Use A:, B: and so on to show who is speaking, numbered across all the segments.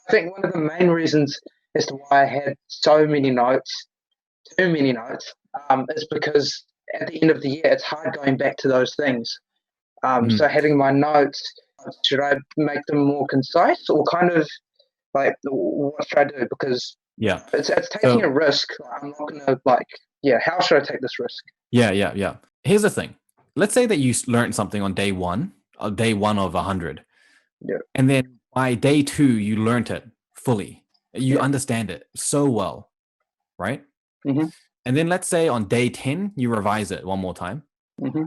A: I think one of the main reasons as to why I had so many notes, too many notes, is because at the end of the year, it's hard going back to those things.
B: Mhm.
A: So having my notes, should I make them more concise or kind of like what should I do? Because
B: Yeah.
A: it's taking a
B: So
A: risk. I'm not gonna how should I take this risk?
B: yeah. Here's the thing. Let's say that you learned something on day one of 100.
A: Yeah,
B: And then by day two, you learned it fully. You
A: yeah,
B: understand it so well, right?
A: mm-hmm,
B: And then let's say on day 10, you revise it one more time
A: mm-hmm,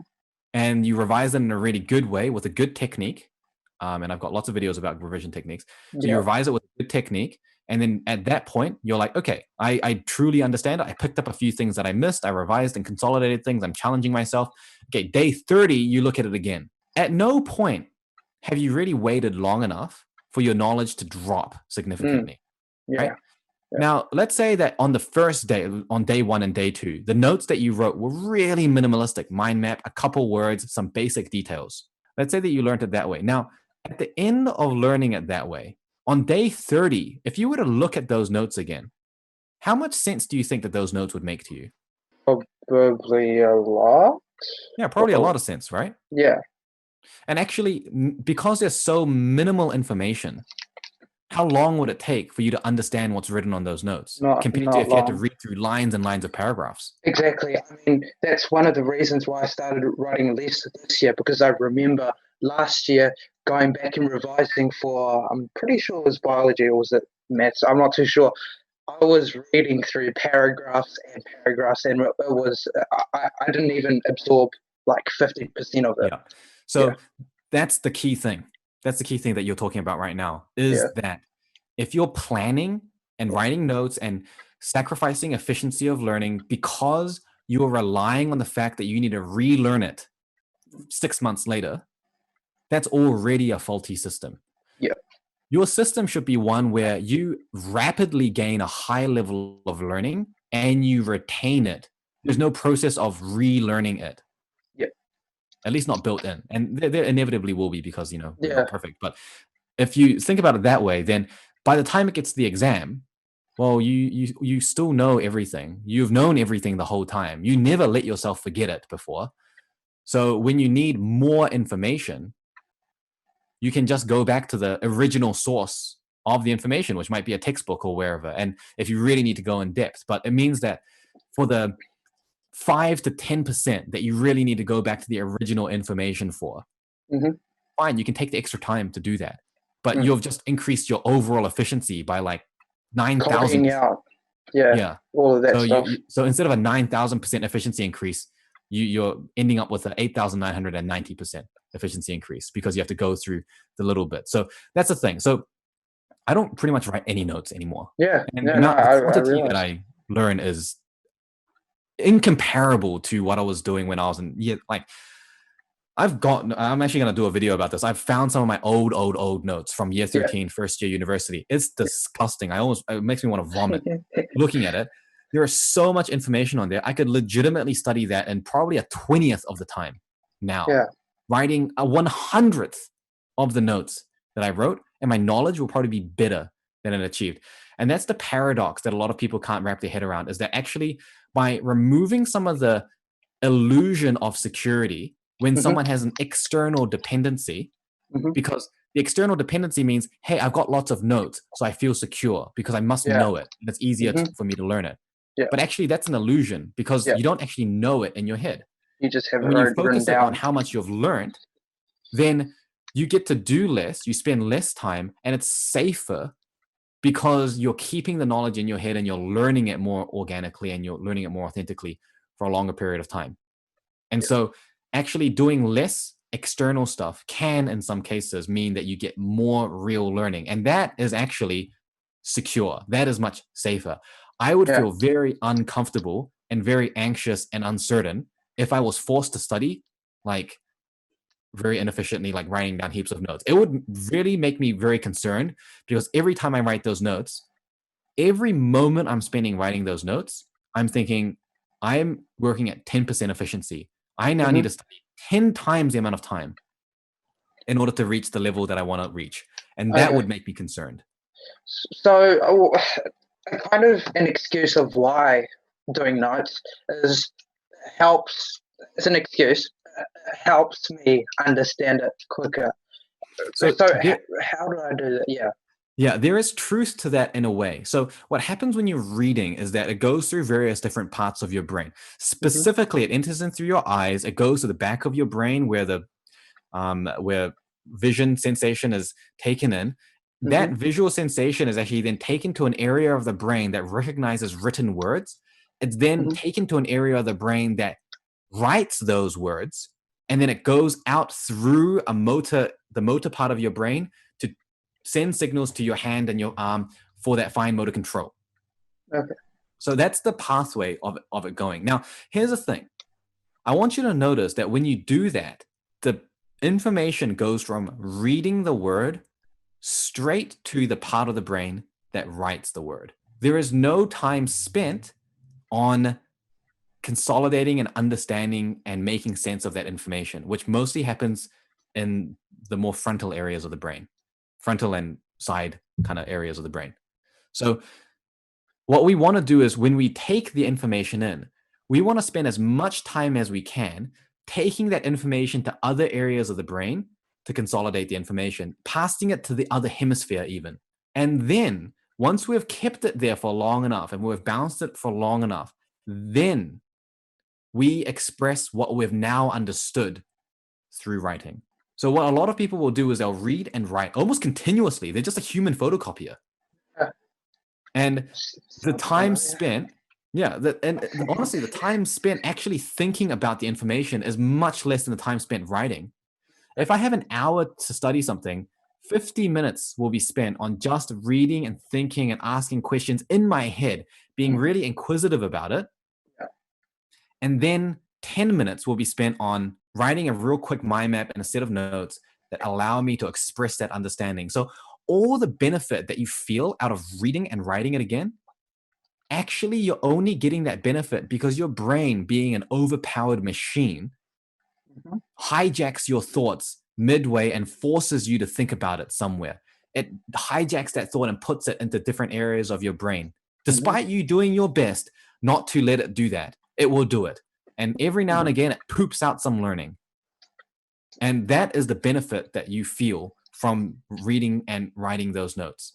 B: and you revise it in a really good way with a good technique. And I've got lots of videos about revision techniques. So you
A: yeah,
B: revise it with a good technique. And then at that point, you're like, okay, I truly understand it. I picked up a few things that I missed. I revised and consolidated things. I'm challenging myself. Okay, day 30, you look at it again. At no point have you really waited long enough for your knowledge to drop
A: mm,
B: significantly, right?
A: yeah, yeah,
B: Now, let's say that on the first day, on day one and day two, the notes that you wrote were really minimalistic, mind map, a couple words, some basic details. Let's say that you learned it that way. Now, at the end of learning it that way, on day 30, if you were to look at those notes again, how much sense do you think that those notes would make to you?
A: probably a lot.
B: Yeah, probably a
A: Well,
B: lot of sense, right?
A: yeah,
B: And actually, because there's so minimal information, how long would it take for you to understand what's written on those notes compared to
A: not
B: if you had to
A: long.
B: read through lines and lines of paragraphs?
A: Exactly. I mean, that's one of the reasons why I started writing less this year because I remember last year going back and revising for, I'm pretty sure it was biology or was it maths? I'm not too sure. I was reading through paragraphs, and it was, I didn't even absorb like 50% of it.
B: Yeah.
A: Yeah,
B: So that's the key thing. That's the key thing that you're talking about right now
A: yeah,
B: is that if you're planning and
A: yeah.
B: writing notes and sacrificing efficiency of learning because you're relying on the fact that you need to relearn it 6 months later, that's already a faulty system.
A: Yeah.
B: Your system should be one where you rapidly gain a high level of learning and you retain it. There's no process of relearning it,
A: Yeah,
B: at least not built in. And there inevitably will be because, we're
A: yeah,
B: not perfect. But if you think about it that way, then by the time it gets to the exam, well, you still know everything. You've known everything the whole time. You never let yourself forget it before. So when you need more information, you can just go back to the original source of the information, which might be a textbook or wherever. And if you really need to go in depth, but it means that for the 5 to 10% that you really need to go back to the original information for,
A: mm-hmm,
B: fine, you can take the extra time to do that. But
A: mm.
B: you've just increased your overall efficiency by like 9,000%.
A: Copying out, yeah,
B: Yeah.
A: all of that
B: So
A: stuff.
B: so instead of a 9,000% efficiency increase, you're ending up with an 8,990% efficiency increase because you have to go through the little bit. So that's the thing. So I don't pretty much write any notes anymore.
A: Yeah,
B: And
A: no, no,
B: the
A: I
B: quantity that
A: realize.
B: I learn is incomparable to what I was doing when I was in like I'm actually going to do a video about this. I've found some of my old notes from year
A: Yeah.
B: 13, first year university. It's disgusting. It makes me want to vomit looking at it. There is so much information on there. I could legitimately study that in probably a 20th of the time now,
A: Yeah,
B: writing a 100th of the notes that I wrote, and my knowledge will probably be better than it achieved. And that's the paradox that a lot of people can't wrap their head around is that actually by removing some of the illusion of security when
A: mm-hmm,
B: someone has an external dependency,
A: mm-hmm,
B: because the external dependency means, hey, I've got lots of notes, so I feel secure because I must
A: yeah,
B: know it. And it's easier
A: mm-hmm,
B: for me to learn it.
A: yeah,
B: But actually, that's an illusion because
A: yeah.
B: you don't actually know it in your head.
A: You just have it
B: And when you
A: written
B: focus it on
A: down.
B: how much you've learned, then you get to do less, you spend less time, and it's safer because you're keeping the knowledge in your head and you're learning it more organically and you're learning it more authentically for a longer period of time. And
A: Yeah,
B: so actually doing less external stuff can, in some cases, mean that you get more real learning. And that is actually secure. That is much safer. I would
A: yeah,
B: feel very uncomfortable and very anxious and uncertain if I was forced to study like very inefficiently, like writing down heaps of notes. It would really make me very concerned because every time I write those notes, every moment I'm spending writing those notes, I'm thinking, I'm working at 10% efficiency. I now
A: mm-hmm,
B: need to study 10 times the amount of time in order to reach the level that I want to reach. And that
A: okay.
B: would make me concerned.
A: So, kind of an excuse of why doing notes is helps. It's an excuse. Helps me understand it quicker.
B: So
A: So,
B: there,
A: how do I do that? Yeah.
B: yeah, there is truth to that in a way. So what happens when you're reading is that it goes through various different parts of your brain.
A: Hmm.
B: Specifically, it enters in through your eyes. It goes to the back of your brain where vision sensation is taken in. That
A: Hmm.
B: visual sensation is actually then taken to an area of the brain that recognizes written words. It's then
A: Hmm.
B: taken to an area of the brain that writes those words, and then it goes out through the motor part of your brain to send signals to your hand and your arm for that fine motor control.
A: Okay.
B: So that's the pathway of it going. Now, here's the thing. I want you to notice that when you do that, the information goes from reading the word straight to the part of the brain that writes the word. There is no time spent on consolidating and understanding and making sense of that information, which mostly happens in the more frontal areas of the brain, frontal and side kind of areas of the brain. So what we want to do is when we take the information in, we want to spend as much time as we can taking that information to other areas of the brain to consolidate the information, passing it to the other hemisphere even. And then once we've kept it there for long enough and we've bounced it for long enough, then we express what we've now understood through writing. So what a lot of people will do is they'll read and write almost continuously. They're just a human photocopier.
A: Yeah.
B: And the
A: Sounds
B: time
A: familiar.
B: spent, yeah, and honestly, the time spent actually thinking about the information is much less than the time spent writing. If I have an hour to study something, 50 minutes will be spent on just reading and thinking and asking questions in my head, being
A: Mhm.
B: really inquisitive about it.
A: Yeah.
B: And then 10 minutes will be spent on writing a real quick mind map and a set of notes that allow me to express that understanding. So, all the benefit that you feel out of reading and writing it again, actually, you're only getting that benefit because your brain, being an overpowered machine,
A: Mhm.
B: hijacks your thoughts midway and forces you to think about it somewhere. It hijacks that thought and puts it into different areas of your brain.
A: Mhm.
B: Despite you doing your best not to let it do that, it will do it. And every now and
A: Mhm.
B: again, it poops out some learning. And that is the benefit that you feel from reading and writing those notes.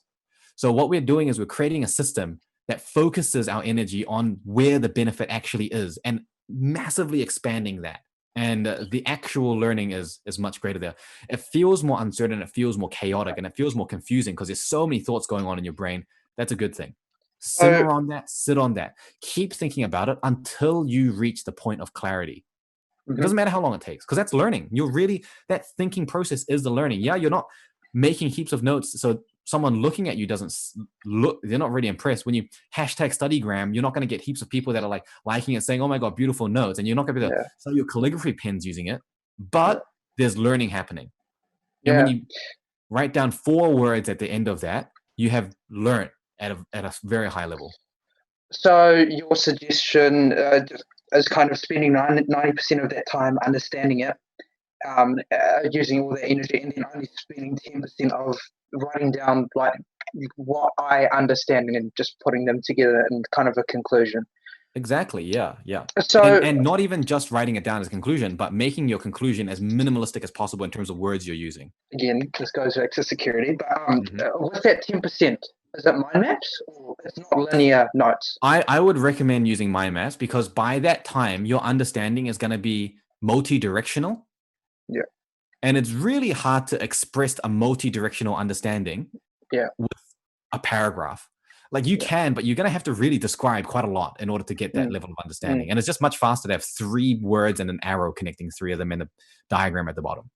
B: So, what we're doing is we're creating a system that focuses our energy on where the benefit actually is and massively expanding that. And the actual learning is much greater there. It feels more uncertain, it feels more chaotic, and it feels more confusing because there's so many thoughts going on in your brain. That's a good thing.
A: So,
B: Simmer on that, sit on that. Keep thinking about it until you reach the point of clarity. It
A: mhm.
B: doesn't matter how long it takes because that's learning. You're really, that thinking process is the learning. Yeah, you're not making heaps of notes. So someone looking at you doesn't look, they're not really impressed. When you hashtag studygram, you're not going to get heaps of people that are like liking it, saying, oh my God, beautiful notes. And you're not going to be able to
A: Yeah.
B: sell your calligraphy pens using it,
A: Yeah.
B: but there's learning happening. And when
A: Yeah.
B: you write down 4 words at the end of that, you have learned at a very high level.
A: So your suggestion is kind of spending 90% of that time understanding it, using all that energy, and then only spending 10% of writing down like what I understand and just putting them together in kind of a conclusion.
B: Exactly. Yeah. Yeah. And
A: So
B: not even just writing it down as a conclusion, but making your conclusion as minimalistic as possible in terms of words you're using.
A: again, this goes back to security, but
B: Mhm.
A: what's that 10%? Is it mind maps or it's not linear notes?
B: I would recommend using mind maps because by that time, your understanding is going to be multi-directional.
A: Yeah.
B: And it's really hard to express a multi-directional understanding
A: Yeah.
B: with a paragraph. Like you
A: Yeah.
B: can, but you're going to have to really describe quite a lot in order to get that
A: Mm.
B: level of
A: Mm.
B: understanding. And it's just much faster to have 3 words and an arrow connecting 3 of them in the diagram at the bottom.